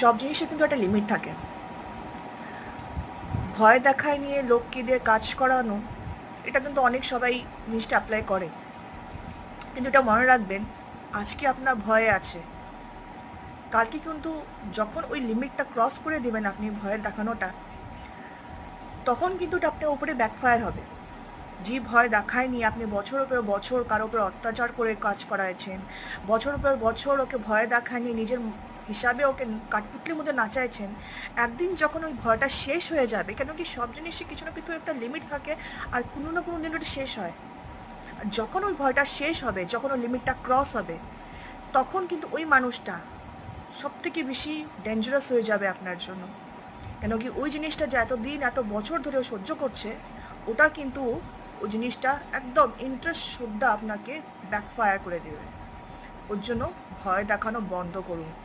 সব জিনিসের কিন্তু একটা লিমিট থাকে। ভয় দেখায় নিয়ে লোককে দিয়ে কাজ করানো, এটা কিন্তু অনেক সবাই জিনিসটা অ্যাপ্লাই করে। কিন্তু এটা মনে রাখবেন, আজকে আপনার ভয়ে আছে, কালকে কিন্তু যখন ওই লিমিটটা ক্রস করে দেবেন আপনি ভয়ের দেখানোটা, তখন কিন্তু এটা আপনার উপরে ব্যাকফায়ার হবে। যে ভয় দেখায়নি, আপনি বছরের পর বছর কারো উপর অত্যাচার করে কাজ করাইছেন, বছরের পর বছর ওকে ভয় দেখায়নি, নিজের হিসাবে ওকে কাঠপুতলির মধ্যে নাচাইছেন, একদিন যখন ওই ভয়টা শেষ হয়ে যাবে, কেন কি সব জিনিসে কিছু না কিছু একটা লিমিট থাকে, আর কোনো না কোনো দিন ওটা শেষ হয়। আর যখন ওই ভয়টা শেষ হবে, যখন ওই লিমিটটা ক্রস হবে, তখন কিন্তু ওই মানুষটা সব থেকে বেশি ডেঞ্জারাস হয়ে যাবে আপনার জন্য। কেন কি ওই জিনিসটা যে এতদিন এত বছর ধরে ও সহ্য করছে, ওটা কিন্তু ওই জিনিসটা একদম ইন্টারেস্ট শুদ্ধা আপনাকে ব্যাকফায়ার করে দেবে। ওর জন্য ভয় দেখানো বন্ধ করুন।